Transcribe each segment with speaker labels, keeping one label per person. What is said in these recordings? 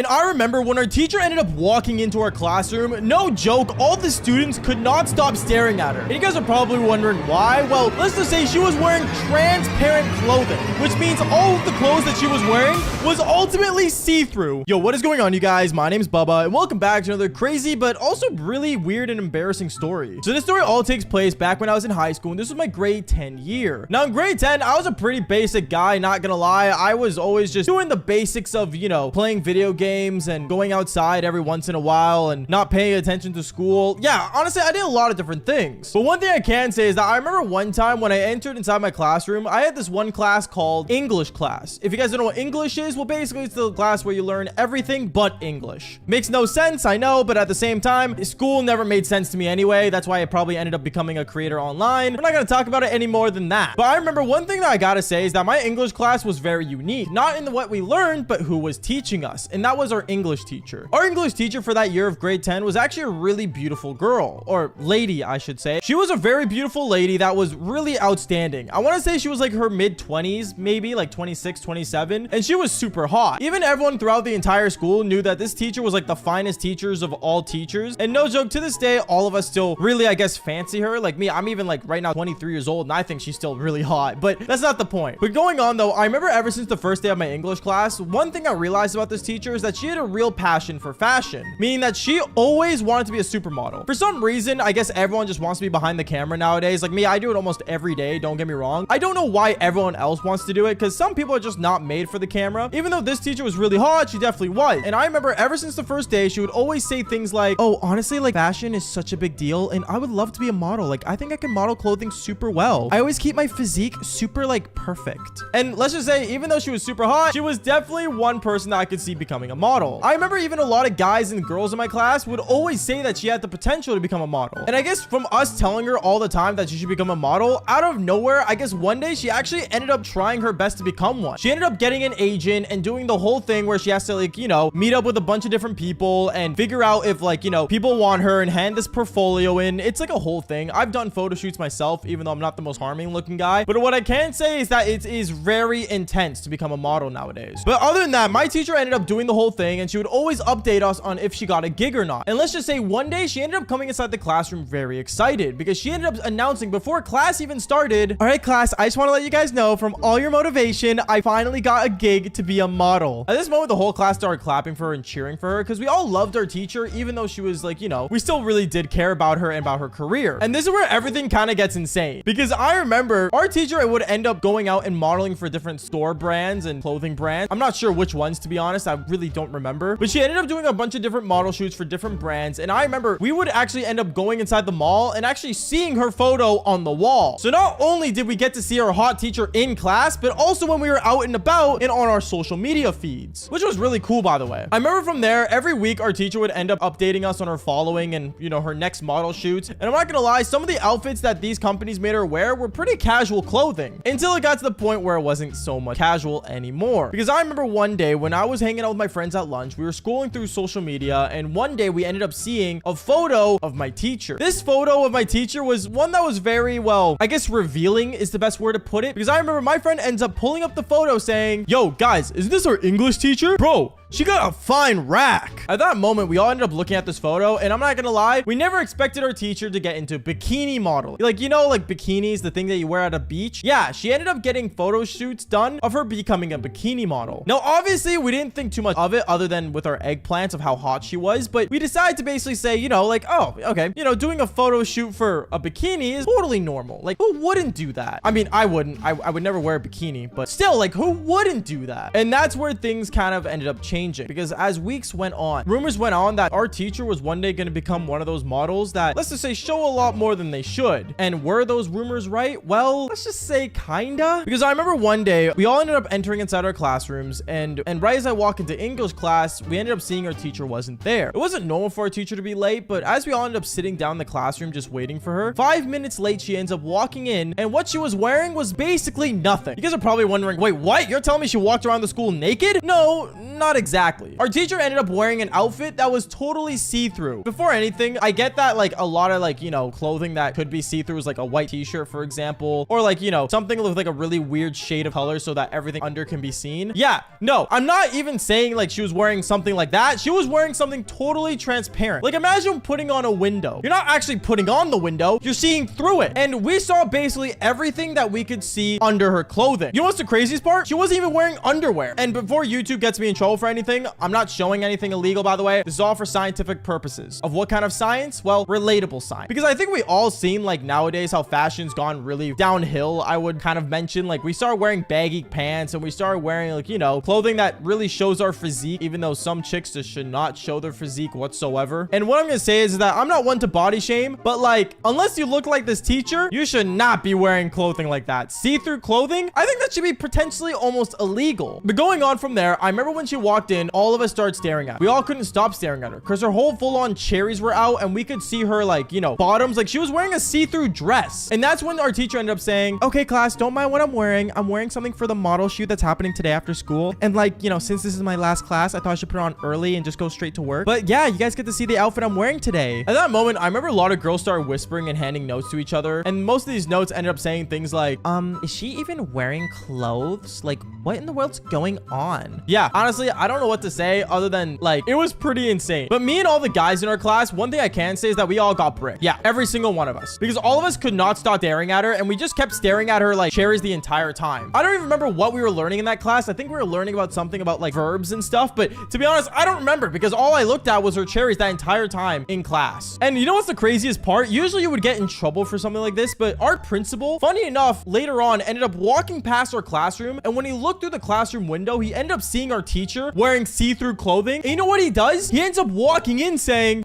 Speaker 1: And I remember when our teacher ended up walking into our classroom, no joke, all the students could not stop staring at her. And you guys are probably wondering why. Well, let's just say she was wearing transparent clothing, which means all of the clothes that she was wearing was ultimately see-through. Yo, what is going on, you guys? My name's Bubba, and welcome back to another crazy but also really weird and embarrassing story. So this story all takes place back when I was in high school, and this was my grade 10 year. Now in grade 10, I was a pretty basic guy, not gonna lie. I was always just doing the basics of, you know, playing video games and going outside every once in a while and not paying attention to school. Yeah, honestly, I did a lot of different things. But one thing I can say is that I remember one time when I entered inside my classroom, I had this one class called English class. If you guys don't know what English is, well, basically it's the class where you learn everything but English. Makes no sense, I know, but at the same time, school never made sense to me anyway. That's why I probably ended up becoming a creator online. We're not gonna talk about it any more than that. But I remember one thing that I gotta say is that my English class was very unique. Not in what we learned, but who was teaching us. And that was our English teacher. Our English teacher for that year of grade 10 was actually a really beautiful girl, or lady, I should say. She was a very beautiful lady that was really outstanding. I want to say she was like her mid-20s, maybe like 26, 27, and she was super hot. Even everyone throughout the entire school knew that this teacher was like the finest teachers of all teachers. And no joke, to this day, all of us still really, I guess, fancy her. Like me, I'm even like right now 23 years old, and I think she's still really hot, but that's not the point. But going on though, I remember ever since the first day of my English class, one thing I realized about this teacher is that she had a real passion for fashion, meaning that she always wanted to be a supermodel. For some reason, I guess everyone just wants to be behind the camera nowadays. Like me, I do it almost every day, don't get me wrong. I don't know why everyone else wants to do it, because some people are just not made for the camera. Even though this teacher was really hot, she definitely was. And I remember ever since the first day, she would always say things like, oh, honestly, like fashion is such a big deal, and I would love to be a model. Like, I think I can model clothing super well. I always keep my physique super like perfect. And let's just say, even though she was super hot, she was definitely one person that I could see becoming a model. I remember even a lot of guys and girls in my class would always say that she had the potential to become a model. And I guess from us telling her all the time that she should become a model, out of nowhere, I guess one day she actually ended up trying her best to become one. She ended up getting an agent and doing the whole thing where she has to, like, you know, meet up with a bunch of different people and figure out if, like, you know, people want her and hand this portfolio in. It's like a whole thing. I've done photo shoots myself, even though I'm not the most harming looking guy. But what I can say is that it is very intense to become a model nowadays. But other than that, my teacher ended up doing the whole thing, and she would always update us on if she got a gig or not. And let's just say one day she ended up coming inside the classroom very excited because she ended up announcing before class even started, all right, class, I just want to let you guys know from all your motivation, I finally got a gig to be a model. At this moment, the whole class started clapping for her and cheering for her because we all loved our teacher, even though she was like, you know, we still really did care about her and about her career. And this is where everything kind of gets insane, because I remember our teacher would end up going out and modeling for different store brands and clothing brands. I'm not sure which ones, to be honest. I really don't remember, but she ended up doing a bunch of different model shoots for different brands. And I remember we would actually end up going inside the mall and actually seeing her photo on the wall. So not only did we get to see our hot teacher in class, but also when we were out and about and on our social media feeds, which was really cool, by the way. I remember from there, every week our teacher would end up updating us on her following and, you know, her next model shoots. And I'm not gonna lie, some of the outfits that these companies made her wear were pretty casual clothing, until it got to the point where it wasn't so much casual anymore. Because I remember one day when I was hanging out with my friends at lunch, we were scrolling through social media, and one day we ended up seeing a photo of my teacher. This photo of my teacher was one that was very, well, I guess revealing is the best word to put it, because I remember my friend ends up pulling up the photo saying, yo guys, isn't this our English teacher? Bro, she got a fine rack. At that moment, we all ended up looking at this photo, and I'm not gonna lie, we never expected our teacher to get into bikini modeling. Like, you know, like bikinis, the thing that you wear at a beach. Yeah, she ended up getting photo shoots done of her becoming a bikini model. Now, obviously, we didn't think too much of it other than with our eggplants of how hot she was, but we decided to basically say, you know, like, oh, okay, you know, doing a photo shoot for a bikini is totally normal. Like, who wouldn't do that? I mean, I wouldn't. I would never wear a bikini, but still, like, who wouldn't do that? And that's where things kind of ended up changing, because as weeks went on, rumors went on that our teacher was one day going to become one of those models that, let's just say, show a lot more than they should. And were those rumors right? Well, let's just say kinda, because I remember one day we all ended up entering inside our classrooms, and right as I walk into English class, we ended up seeing our teacher wasn't there. It wasn't normal for our teacher to be late, but as we all ended up sitting down in the classroom just waiting for her, 5 minutes late, she ends up walking in, and what she was wearing was basically nothing. You guys are probably wondering, wait, what? You're telling me she walked around the school naked? No, not exactly. exactly. Our teacher ended up wearing an outfit that was totally see-through. Before anything, I get that like a lot of like, you know, clothing that could be see-through is like a white t-shirt, for example, or like, you know, something with like a really weird shade of color so that everything under can be seen. Yeah, no, I'm not even saying like she was wearing something like that. She was wearing something totally transparent. Like imagine putting on a window. You're not actually putting on the window, you're seeing through it. And we saw basically everything that we could see under her clothing. You know what's the craziest part? She wasn't even wearing underwear. And before YouTube gets me in trouble for anything, I'm not showing anything illegal, by the way. This is all for scientific purposes. Of what kind of science? Well, relatable science. Because I think we all seen like nowadays how fashion's gone really downhill. I would kind of mention like we started wearing baggy pants and we started wearing like, you know, clothing that really shows our physique, even though some chicks just should not show their physique whatsoever. And what I'm gonna say is that I'm not one to body shame, but like unless you look like this teacher, you should not be wearing clothing like that. See-through clothing, I think that should be potentially almost illegal. But going on from there, I remember when she walked in, all of us started staring at her. We all couldn't stop staring at her because her whole full-on cherries were out and we could see her like, you know, bottoms. Like she was wearing a see-through dress. And that's when our teacher ended up saying, okay, class, don't mind what I'm wearing. I'm wearing something for the model shoot that's happening today after school. And like, you know, since this is my last class, I thought I should put it on early and just go straight to work. But yeah, you guys get to see the outfit I'm wearing today. At that moment, I remember a lot of girls started whispering and handing notes to each other. And most of these notes ended up saying things like, is she even wearing clothes? Like, what in the world's going on? Yeah, honestly, I don't know what to say other than like, it was pretty insane. But me and all the guys in our class, one thing I can say is that we all got bricked. Yeah, every single one of us. Because all of us could not stop staring at her and we just kept staring at her like cherries the entire time. I don't even remember what we were learning in that class. I think we were learning about something about like verbs and stuff. But to be honest, I don't remember because all I looked at was her cherries that entire time in class. And you know what's the craziest part? Usually you would get in trouble for something like this, but our principal, funny enough, later on ended up walking past our classroom. And when he looked through the classroom window, he ended up seeing our teacher wearing see-through clothing. And you know what he does? He ends up walking in saying,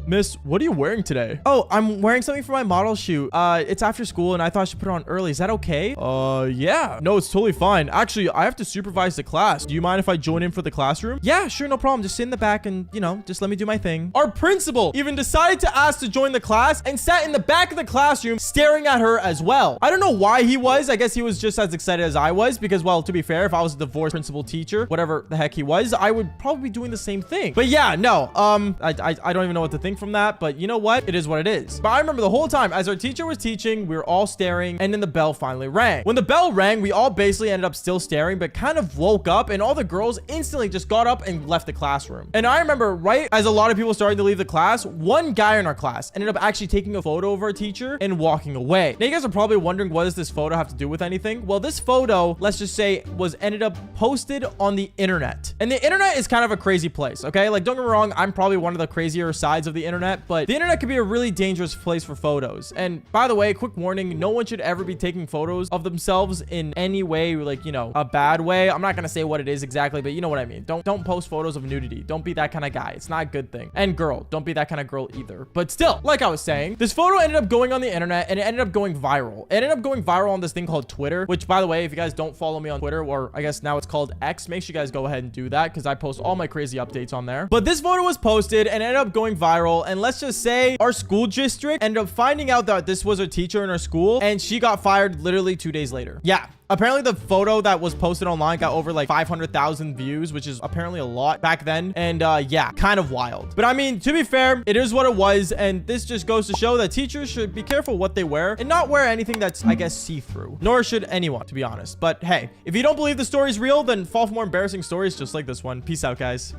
Speaker 1: miss, what are you wearing today? Oh, I'm wearing something for my model shoot. It's after school and I thought I should put it on early. Is that okay? Yeah. No, it's totally fine. Actually, I have to supervise the class. Do you mind if I join in for the classroom? Yeah, sure, no problem. Just sit in the back and, you know, just let me do my thing. Our principal even decided to ask to join the class and sat in the back of the classroom staring at her as well. I don't know why he was. I guess he was just as excited as I was because, well, to be fair, if I was a divorced principal teacher, whatever the heck he was, I would probably be doing the same thing. But yeah, no, I don't even know what to think from that, but you know what? It is what it is. But I remember the whole time as our teacher was teaching, we were all staring and then the bell finally rang. When the bell rang, we all basically ended up still staring, but kind of woke up and all the girls instantly just got up and left the classroom. And I remember right as a lot of people started to leave the class, one guy in our class ended up actually taking a photo of our teacher and walking away. Now you guys are probably wondering, what does this photo have to do with anything? Well, this photo, let's just say, was ended up posted on the internet. And the internet is kind of a crazy place, okay? Like, don't get me wrong, I'm probably one of the crazier sides of the internet, but the internet can be a really dangerous place for photos. And by the way, quick warning, no one should ever be taking photos of themselves in any way, like, you know, a bad way. I'm not gonna say what it is exactly, but you know what I mean. Don't post photos of nudity. Don't be that kind of guy. It's not a good thing. And girl, don't be that kind of girl either. But still, like I was saying, this photo ended up going on the internet and it ended up going viral. It ended up going viral on this thing called Twitter, which, by the way, if you guys don't follow me on Twitter, or I guess now it's called X, make sure you guys go ahead and do that because I post all my crazy updates on there. But this photo was posted and ended up going viral. And let's just say our school district ended up finding out that this was a teacher in our school and she got fired literally 2 days later. Yeah. Apparently the photo that was posted online got over like 500,000 views, which is apparently a lot back then. And yeah, kind of wild. But I mean, to be fair, it is what it was. And this just goes to show that teachers should be careful what they wear and not wear anything that's, I guess, see-through. Nor should anyone, to be honest. But hey, if you don't believe the story's real, then fall for more embarrassing stories just like this one. Peace out, guys.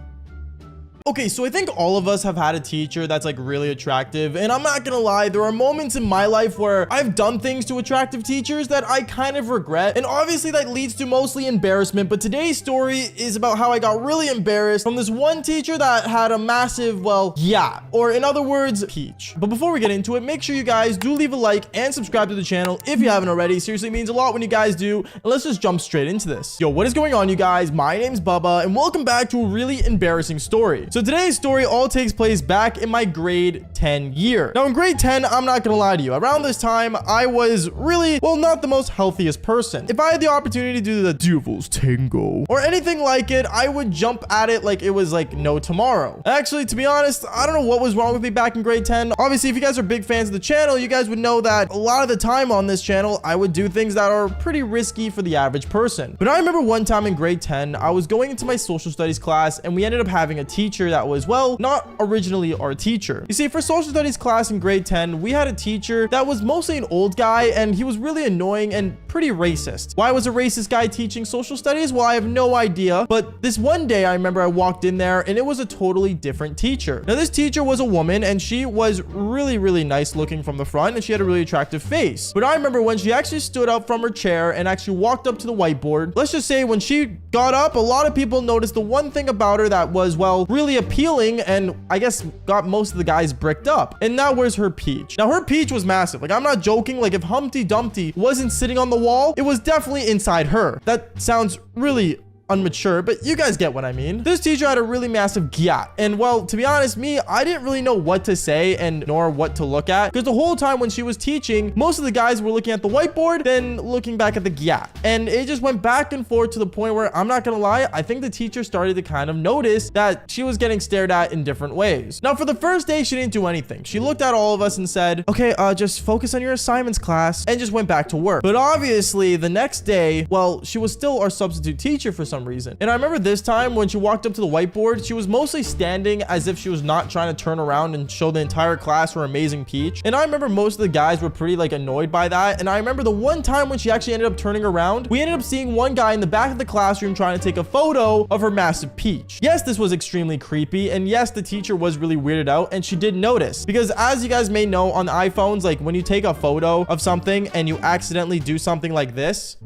Speaker 1: Okay, so I think all of us have had a teacher that's like really attractive, and I'm not gonna lie, there are moments in my life where I've done things to attractive teachers that I kind of regret, and obviously that leads to mostly embarrassment. But today's story is about how I got really embarrassed from this one teacher that had a massive, well, yeah, or in other words, peach. But before we get into it, make sure you guys do leave a like and subscribe to the channel if you haven't already. Seriously, it means a lot when you guys do. And let's just jump straight into this. Yo, what is going on, you guys? My name's Bubba, and welcome back to a really embarrassing story. So So today's story all takes place back in my grade 10 year. Now in grade 10, I'm not gonna lie to you, around this time, I was really, well, not the most healthiest person. If I had the opportunity to do the devil's tango or anything like it, I would jump at it like it was like no tomorrow. Actually, to be honest, I don't know what was wrong with me back in grade 10. Obviously, if you guys are big fans of the channel, you guys would know that a lot of the time on this channel, I would do things that are pretty risky for the average person. But I remember one time in grade 10, I was going into my social studies class and we ended up having a teacher that was, well, not originally our teacher. You see, for social studies class in grade 10, we had a teacher that was mostly an old guy and he was really annoying and pretty racist. Why was a racist guy teaching social studies? Well, I have no idea. But this one day, I remember I walked in there and it was a totally different teacher. Now, this teacher was a woman and she was really, really nice looking from the front and she had a really attractive face. But I remember when she actually stood up from her chair and actually walked up to the whiteboard, let's just say when she got up, a lot of people noticed the one thing about her that was, well, really appealing and I guess got most of the guys bricked up. And that was her peach. Now, her peach was massive. Like, I'm not joking. Like, if Humpty Dumpty wasn't sitting on the wall, it was definitely inside her. That sounds really unmature, but you guys get what I mean. This teacher had a really massive gyat. And well, to be honest, I didn't really know what to say and nor what to look at because the whole time when she was teaching, most of the guys were looking at the whiteboard, then looking back at the gyat. And it just went back and forth to the point where I'm not gonna lie, I think the teacher started to kind of notice that she was getting stared at in different ways. Now, for the first day, she didn't do anything. She looked at all of us and said, okay, just focus on your assignments, class, and just went back to work. But obviously the next day, well, she was still our substitute teacher for some reason. And I remember this time when she walked up to the whiteboard, she was mostly standing as if she was not trying to turn around and show the entire class her amazing peach. And I remember most of the guys were pretty like annoyed by that. And I remember the one time when she actually ended up turning around, we ended up seeing one guy in the back of the classroom trying to take a photo of her massive peach. Yes, this was extremely creepy. And yes, the teacher was really weirded out and she did notice because as you guys may know on iPhones, like when you take a photo of something and you accidentally do something like this,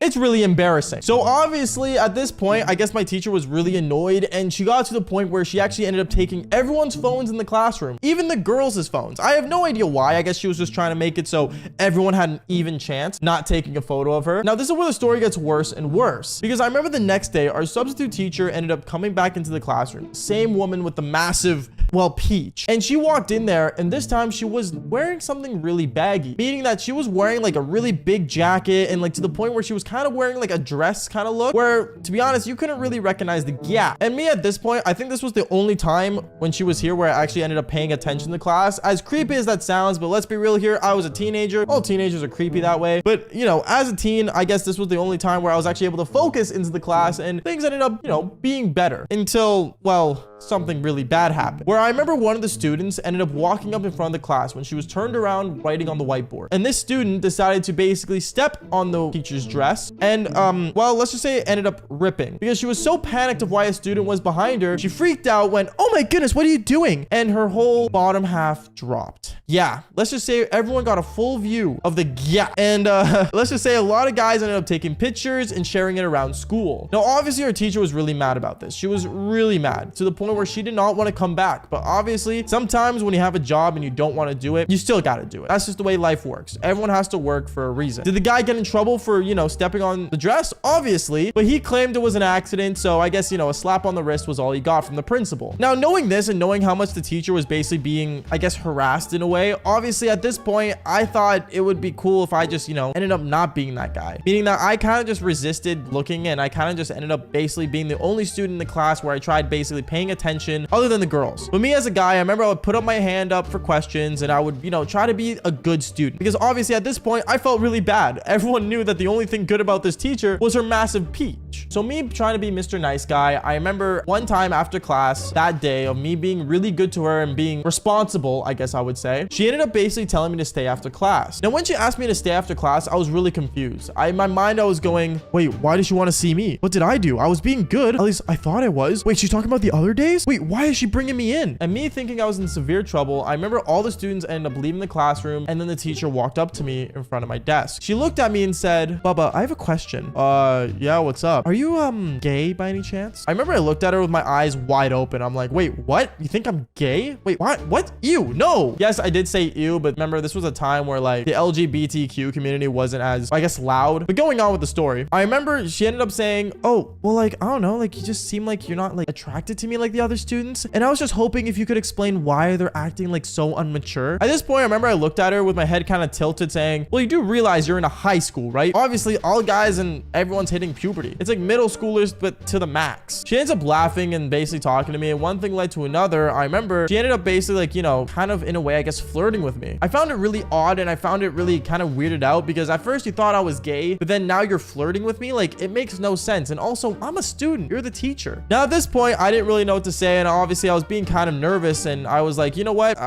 Speaker 1: it's really embarrassing. So obviously at this point, I guess my teacher was really annoyed and she got to the point where she actually ended up taking everyone's phones in the classroom, even the girls' phones. I have no idea why. I guess she was just trying to make it so everyone had an even chance not taking a photo of her. Now, this is where the story gets worse and worse because I remember the next day, our substitute teacher ended up coming back into the classroom. Same woman with the massive, well, peach. And she walked in there and this time she was wearing something really baggy, meaning that she was wearing like a really big jacket and like to the point where she was kind of wearing like a dress kind of look where, to be honest, you couldn't really recognize the gap. And me at this point, I think this was the only time when she was here where I actually ended up paying attention to class. As creepy as that sounds, but let's be real here, I was a teenager. All teenagers are creepy that way. But, you know, as a teen, I guess this was the only time where I was actually able to focus into the class and things ended up, you know, being better until, well, something really bad happened. Where I remember one of the students ended up walking up in front of the class when she was turned around writing on the whiteboard. And this student decided to basically step on the teacher's dress and, well, let's just say it ended up ripping because she was so panicked of why a student was behind her. She freaked out, went, oh my goodness, what are you doing? And her whole bottom half dropped. Yeah, let's just say everyone got a full view of the gap. And let's just say a lot of guys ended up taking pictures and sharing it around school. Now, obviously, our teacher was really mad about this. She was really mad to the point where she did not want to come back. But obviously, sometimes when you have a job and you don't want to do it, you still got to do it. That's just the way life works. Everyone has to work for a reason. Did the guy get in trouble for, you know, stepping on the dress? Obviously, but he claimed it was an accident. So I guess, you know, a slap on the wrist was all he got from the principal. Now, knowing this and knowing how much the teacher was basically being, I guess, harassed in a way, obviously at this point, I thought it would be cool if I just, you know, ended up not being that guy. Meaning that I kind of just resisted looking and I kind of just ended up basically being the only student in the class where I tried basically paying attention other than the girls. But me as a guy, I remember I would put up my hand up for questions and I would, you know, try to be a good student because obviously at this point, I felt really bad. Everyone knew that the only thing good about this teacher was her massive peach. So me trying to be Mr. Nice Guy, I remember one time after class that day of me being really good to her and being responsible, I guess I would say, she ended up basically telling me to stay after class. Now, when she asked me to stay after class, I was really confused. In my mind, I was going, wait, why did she want to see me? What did I do? I was being good. At least I thought I was. Wait, she's talking about the other day? days? Wait, why is she bringing me in? And me thinking I was in severe trouble, I remember all the students ended up leaving the classroom, and then the teacher walked up to me in front of my desk. She looked at me and said, Bubba, I have a question. Yeah, what's up? Are you, gay by any chance? I remember I looked at her with my eyes wide open. I'm like, wait, what? You think I'm gay? Wait, what? Ew, no. Yes, I did say ew, but remember, this was a time where like the LGBTQ community wasn't as, I guess, loud. But going on with the story, I remember she ended up saying, oh, well, like, I don't know, like, you just seem like you're not like attracted to me like the other students. And I was just hoping if you could explain why they're acting like so immature. At this point, I remember I looked at her with my head kind of tilted saying, well, you do realize you're in a high school, right? Obviously, all guys and everyone's hitting puberty. It's like middle schoolers, but to the max. She ends up laughing and basically talking to me, and one thing led to another. I remember she ended up basically like, you know, kind of in a way, I guess, flirting with me. I found it really odd, and I found it really kind of weirded out because at first you thought I was gay, but then now you're flirting with me. Like, it makes no sense. And also, I'm a student. You're the teacher. Now, at this point, I didn't really know what to say, and obviously I was being kind of nervous, and I was like, you know what?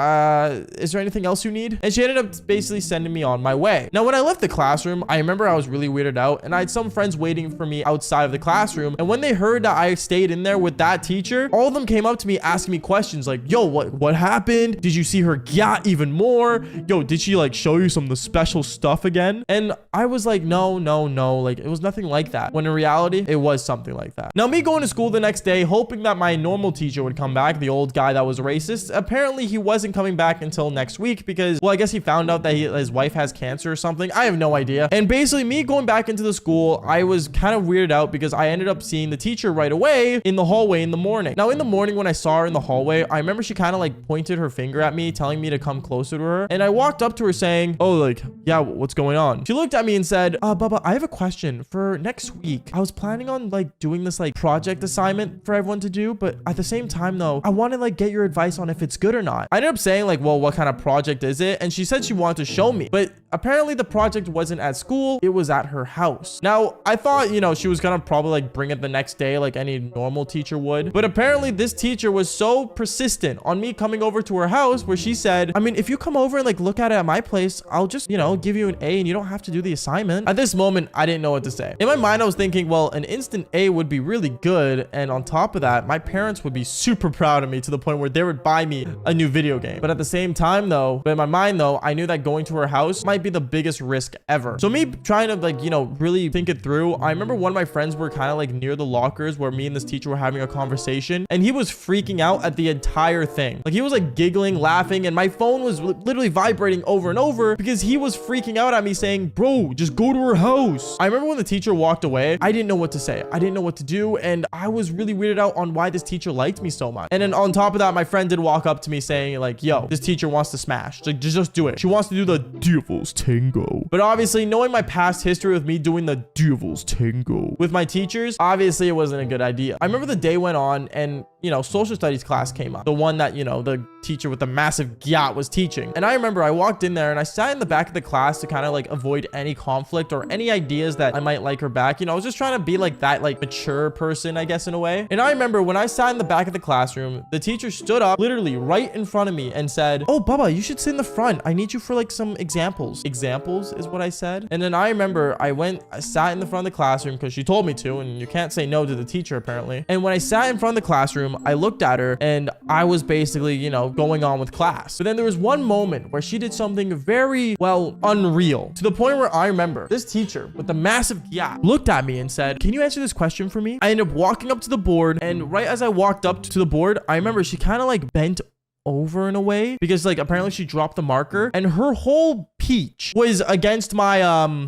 Speaker 1: Is there anything else you need? And she ended up basically sending me on my way. Now, when I left the classroom, I remember I was really weirded out, and I had some friends waiting for me outside of the classroom, and when they heard that I stayed in there with that teacher, all of them came up to me asking me questions like, yo, what happened? Did you see her yacht even more? Yo, did she like show you some of the special stuff again? And I was like, no, like it was nothing like that, when in reality it was something like that. Now, me going to school the next day hoping that my normal teacher would come back, the old guy that was racist, apparently he wasn't coming back until next week because, well, I guess he found out that his wife has cancer or something. I have no idea. And basically me going back into the school, I was kind of weirded out because I ended up seeing the teacher right away in the hallway in the morning. Now, in the morning when I saw her in the hallway, I remember she kind of like pointed her finger at me, telling me to come closer to her. And I walked up to her saying, oh, like, yeah, what's going on? She looked at me and said, Bubba, I have a question for next week. I was planning on like doing this like project assignment for everyone to do, but at the same time though, I want to like get your advice on if it's good or not. I ended up saying like, well, what kind of project is it? And she said she wanted to show me, but apparently the project wasn't at school. It was at her house. Now, I thought, you know, she was gonna probably like bring it the next day like any normal teacher would, but apparently this teacher was so persistent on me coming over to her house where she said, I mean, if you come over and like look at it at my place, I'll just, you know, give you an A and you don't have to do the assignment. At this moment, I didn't know what to say. In my mind, I was thinking, well, an instant A would be really good, and on top of that, my parents would be super proud of me to the point where they would buy me a new video game. But at the same time though, in my mind though, I knew that going to her house might be the biggest risk ever. So me trying to like, you know, really think it through, I remember one of my friends were kind of like near the lockers where me and this teacher were having a conversation, and he was freaking out at the entire thing. Like, he was like giggling, laughing, and my phone was literally vibrating over and over because he was freaking out at me saying, bro, just go to her house. I remember when the teacher walked away, I didn't know what to say. I didn't know what to do, and I was really weirded out on why this teacher liked me so much. And then on top of that, my friend did walk up to me saying like, yo, this teacher wants to smash. Like, just do it. She wants to do the devil's tango. But obviously, knowing my past history with me doing the devil's tango with my teachers, obviously it wasn't a good idea. I remember the day went on, and you know, social studies class came up, the one that, you know, the teacher with the massive yacht was teaching. And I remember I walked in there and I sat in the back of the class to kind of like avoid any conflict or any ideas that I might like her back. You know, I was just trying to be like that like mature person, I guess, in a way. And I remember when I sat in the back of the classroom, the teacher stood up literally right in front of me and said, oh, Bubba, you should sit in the front. I need you for like some examples. Examples is what I said. And then I remember I sat in the front of the classroom because she told me to, and you can't say no to the teacher apparently. And when I sat in front of the classroom, I looked at her and I was basically, you know, going on with class. But then there was one moment where she did something very, well, unreal, to the point where I remember this teacher with the massive yacht looked at me and said, can you answer this question for me? I ended up walking up to the board, and right as I walked up to the board, I remember she kind of like bent over in a way because like apparently she dropped the marker, and her whole peach was against my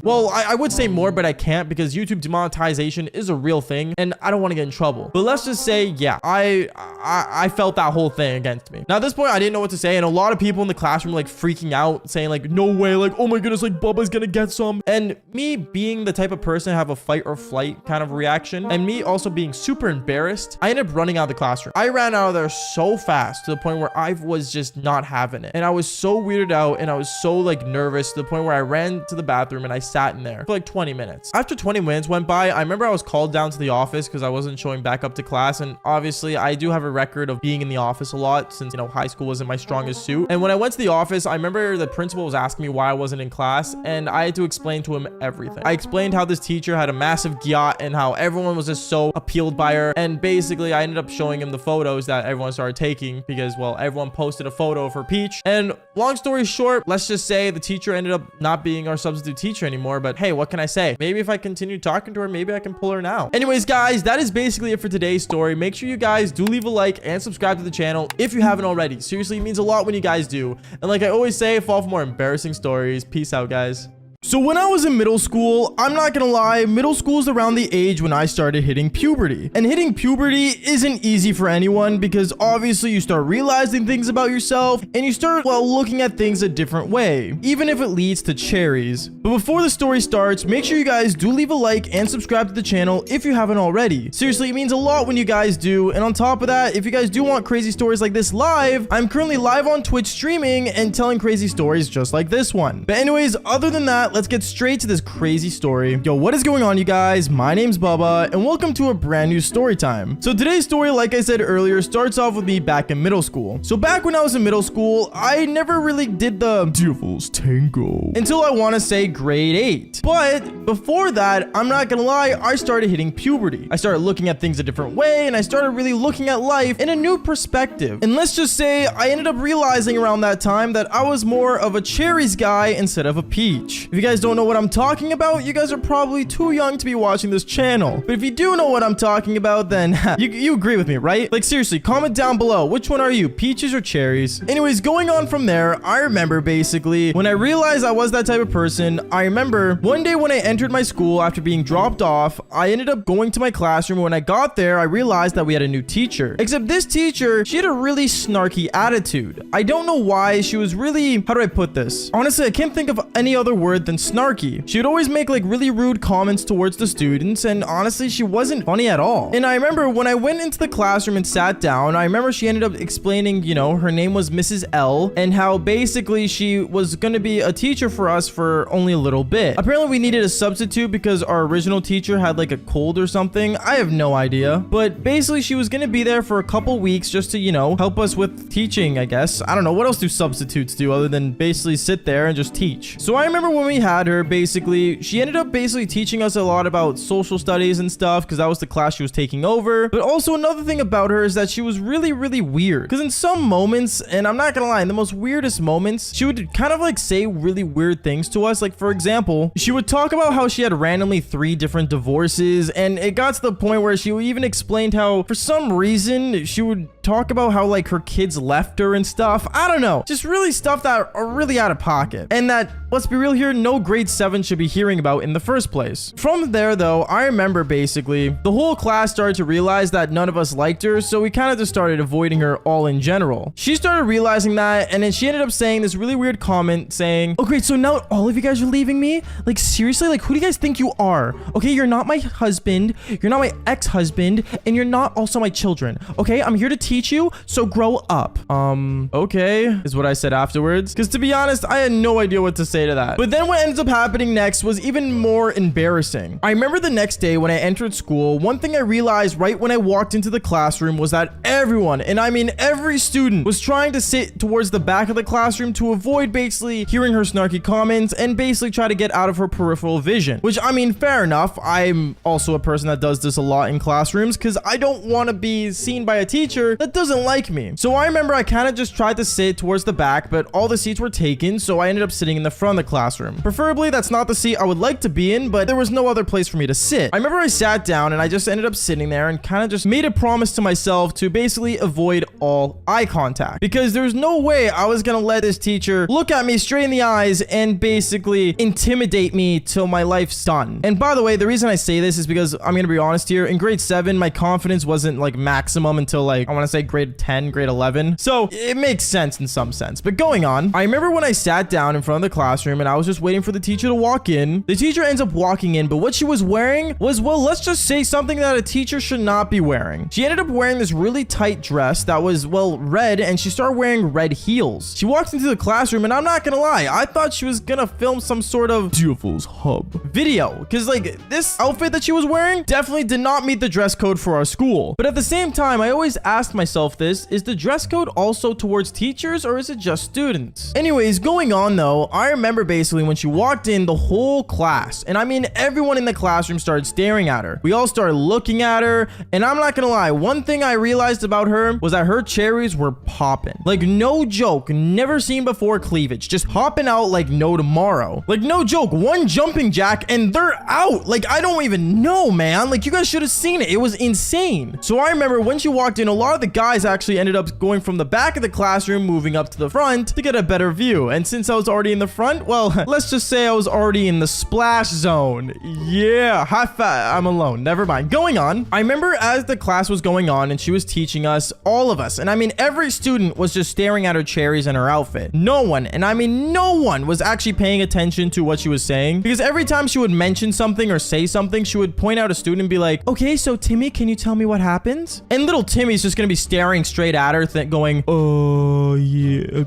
Speaker 1: well, I would say more, but I can't because YouTube demonetization is a real thing and I don't want to get in trouble. But let's just say, yeah, I felt that whole thing against me. Now at this point, I didn't know what to say, and a lot of people in the classroom like freaking out, saying like, no way, like, oh my goodness, like Bubba's gonna get some. And me being the type of person to have a fight or flight kind of reaction, and me also being super embarrassed, I ended up running out of the classroom. I ran out of there so fast to the point where I I was just not having it. And I was so weirded out and I was so like nervous to the point where I ran to the bathroom and I sat in there for like 20 minutes. After 20 minutes went by, I remember I was called down to the office because I wasn't showing back up to class. And obviously I do have a record of being in the office a lot since, you know, high school wasn't my strongest suit. And when I went to the office, I remember the principal was asking me why I wasn't in class and I had to explain to him everything. I explained how this teacher had a massive gyat and how everyone was just so appealed by her. And basically I ended up showing him the photos that everyone started taking because, well, everyone posted a photo of her peach. And long story short, let's just say the teacher ended up not being our substitute teacher anymore. But hey, what can I say? Maybe if I continue talking to her, maybe I can pull her now. Anyways, guys, that is basically it for today's story. Make sure you guys do leave a like and subscribe to the channel if you haven't already. Seriously, it means a lot when you guys do. And like I always say, fall for more embarrassing stories. Peace out, guys. So when I was in middle school, I'm not gonna lie, middle school is around the age when I started hitting puberty. And hitting puberty isn't easy for anyone because obviously you start realizing things about yourself and you start, well, looking at things a different way, even if it leads to cherries. But before the story starts, make sure you guys do leave a like and subscribe to the channel if you haven't already. Seriously, it means a lot when you guys do. And on top of that, if you guys do want crazy stories like this live, I'm currently live on Twitch streaming and telling crazy stories just like this one. But anyways, other than that, let's get straight to this crazy story. Yo, what is going on, you guys? My name's Bubba, and welcome to a brand new story time. So today's story, like I said earlier, starts off with me back in middle school. So back when I was in middle school, I never really did the Devil's Tango until I want to say grade 8. But before that, I'm not gonna lie, I started hitting puberty. I started looking at things a different way, and I started really looking at life in a new perspective. And let's just say I ended up realizing around that time that I was more of a cherries guy instead of a peach. If you guys don't know what I'm talking about, you guys are probably too young to be watching this channel. But if you do know what I'm talking about, then you agree with me, right? Like seriously, comment down below. Which one are you, peaches or cherries? Anyways, going on from there, I remember basically when I realized I was that type of person, I remember one day when I entered my school after being dropped off, I ended up going to my classroom. When I got there, I realized that we had a new teacher. Except this teacher, she had a really snarky attitude. I don't know why. She was really, how do I put this? Honestly, I can't think of any other word than snarky. She would always make like really rude comments towards the students, and honestly she wasn't funny at all. And I remember when I went into the classroom and sat down, I remember she ended up explaining, you know, her name was Mrs. L, and how basically she was going to be a teacher for us for only a little bit. Apparently we needed a substitute because our original teacher had like a cold or something. I have no idea, but basically she was going to be there for a couple weeks just to, you know, help us with teaching, I guess. I don't know, what else do substitutes do other than basically sit there and just teach? So I remember when we had her, basically she ended up basically teaching us a lot about social studies and stuff because that was the class she was taking over. But also another thing about her is that she was really weird, because in some moments, and I'm not gonna lie, in the most weirdest moments, she would kind of like say really weird things to us. Like for example, she would talk about how she had randomly 3 different divorces, and it got to the point where she even explained how for some reason she would talk about how like her kids left her and stuff. I don't know, just really stuff that are really out of pocket, and that, let's be real here, no grade 7 should be hearing about in the first place. From there though, I remember basically the whole class started to realize that none of us liked her, so we kind of just started avoiding her all in general. She started realizing that, and then she ended up saying this really weird comment saying, oh great, so now all of you guys are leaving me? Like seriously, like who do you guys think you are? Okay, you're not my husband, you're not my ex-husband, and you're not also my children. Okay, I'm here to teach you, so grow up. Okay, is what I said afterwards, because to be honest, I had no idea what to say to that. But then what ends up happening next was even more embarrassing. I remember the next day when I entered school, one thing I realized right when I walked into the classroom was that everyone, and I mean every student, was trying to sit towards the back of the classroom to avoid basically hearing her snarky comments and basically try to get out of her peripheral vision. Which, I mean, fair enough. I'm also a person that does this a lot in classrooms because I don't want to be seen by a teacher that doesn't like me. So I remember I kind of just tried to sit towards the back, but all the seats were taken, so I ended up sitting in the front of the classroom. Preferably, that's not the seat I would like to be in, but there was no other place for me to sit. I remember I sat down and I just ended up sitting there and kind of just made a promise to myself to basically avoid all eye contact, because there's no way I was gonna let this teacher look at me straight in the eyes and basically intimidate me till my life's done. And by the way, the reason I say this is because I'm gonna be honest here, in grade 7 my confidence wasn't like maximum until like I want to say grade 10, grade 11, so it makes sense in some sense. But going on, I remember when I sat down in front of the class classroom and I was just waiting for the teacher to walk in. The teacher ends up walking in, but what she was wearing was, well, let's just say something that a teacher should not be wearing. She ended up wearing this really tight dress that was, well, red, and she started wearing red heels. She walked into the classroom, and I'm not gonna lie, I thought she was gonna film some sort of Devil's Hub video, because like this outfit that she was wearing definitely did not meet the dress code for our school. But at the same time, I always asked myself this, is the dress code also towards teachers or is it just students? Anyways, going on though, I remember basically when she walked in, the whole class, and I mean everyone in the classroom, started staring at her. We all started looking at her, and I'm not gonna lie, one thing I realized about her was that her cherries were popping. Like, no joke, never seen before cleavage, just popping out like no tomorrow. Like, no joke, one jumping jack and they're out. Like, I don't even know, man. Like, you guys should have seen it. It was insane. So I remember when she walked in, a lot of the guys actually ended up going from the back of the classroom, moving up to the front to get a better view. And since I was already in the front, well, let's just say I was already in the splash zone. Yeah, high five. I'm alone. Never mind. Going on. I remember as the class was going on and she was teaching us, all of us, and I mean every student was just staring at her cherries and her outfit. No one, and I mean no one, was actually paying attention to what she was saying, because every time she would mention something or say something, she would point out a student and be like, okay, so Timmy, can you tell me what happened? And little Timmy's just gonna be staring straight at her, going, oh yeah,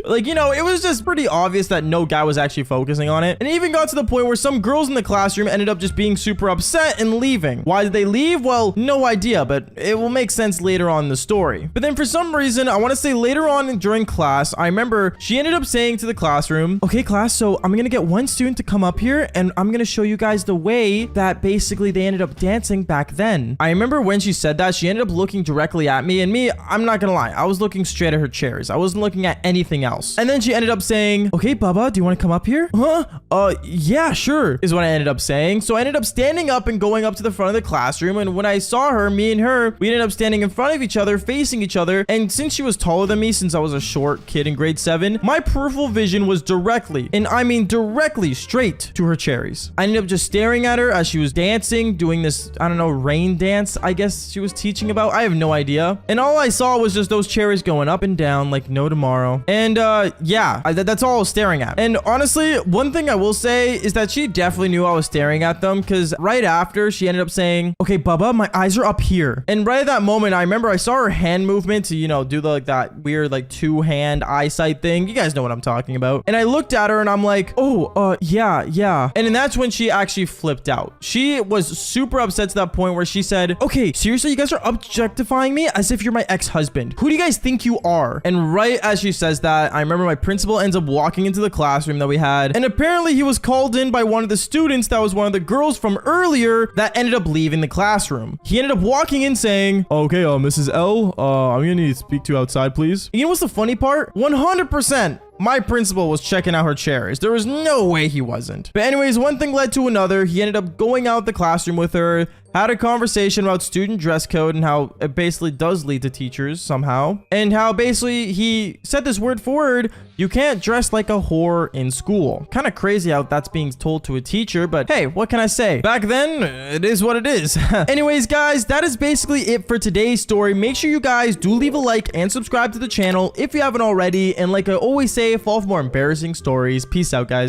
Speaker 1: like, you know, it was just pretty obvious that no guy was actually focusing on it. And it even got to the point where some girls in the classroom ended up just being super upset and leaving. Why did they leave? Well, no idea, but it will make sense later on in the story. But then for some reason, I want to say later on during class, I remember she ended up saying to the classroom, okay, class, so I'm going to get one student to come up here and I'm going to show you guys the way that basically they ended up dancing back then. I remember when she said that, she ended up looking directly at me, and me, I'm not going to lie, I was looking straight at her cherries. I wasn't looking at anything else. And then she ended up saying, okay, Bubba, do you want to come up here? Huh? Yeah, sure, is what I ended up saying. So I ended up standing up and going up to the front of the classroom, and when I saw her, me and her, we ended up standing in front of each other, facing each other, and since she was taller than me, since I was a short kid in grade 7, my peripheral vision was directly, and I mean directly, straight to her cherries. I ended up just staring at her as she was dancing, doing this, I don't know, rain dance, I guess she was teaching about. I have no idea. And all I saw was just those cherries going up and down like no tomorrow. And yeah, that's all I was staring at. And honestly, one thing I will say is that she definitely knew I was staring at them, because right after she ended up saying, okay, Bubba, my eyes are up here. And right at that moment, I remember I saw her hand movement to, you know, do like that weird like two-hand eyesight thing. You guys know what I'm talking about. And I looked at her and I'm like, oh, yeah. And then that's when she actually flipped out. She was super upset to that point where she said, okay, seriously, you guys are objectifying me as if you're my ex-husband. Who do you guys think you are? And right as she says that, I remember my principal ends up walking into the classroom that we had, and apparently he was called in by one of the students that was one of the girls from earlier that ended up leaving the classroom. He ended up walking in saying, okay, Mrs. L, I'm gonna need to speak to you outside, please. You know what's the funny part? 100%. My principal was checking out her cherries. There was no way he wasn't. But anyways, one thing led to another. He ended up going out the classroom with her, had a conversation about student dress code and how it basically does lead to teachers somehow. And how basically he said this word for word, you can't dress like a whore in school. Kind of crazy how that's being told to a teacher, but hey, what can I say? Back then, it is what it is. Anyways, guys, that is basically it for today's story. Make sure you guys do leave a like and subscribe to the channel if you haven't already. And like I always say, follow for more embarrassing stories. Peace out, guys.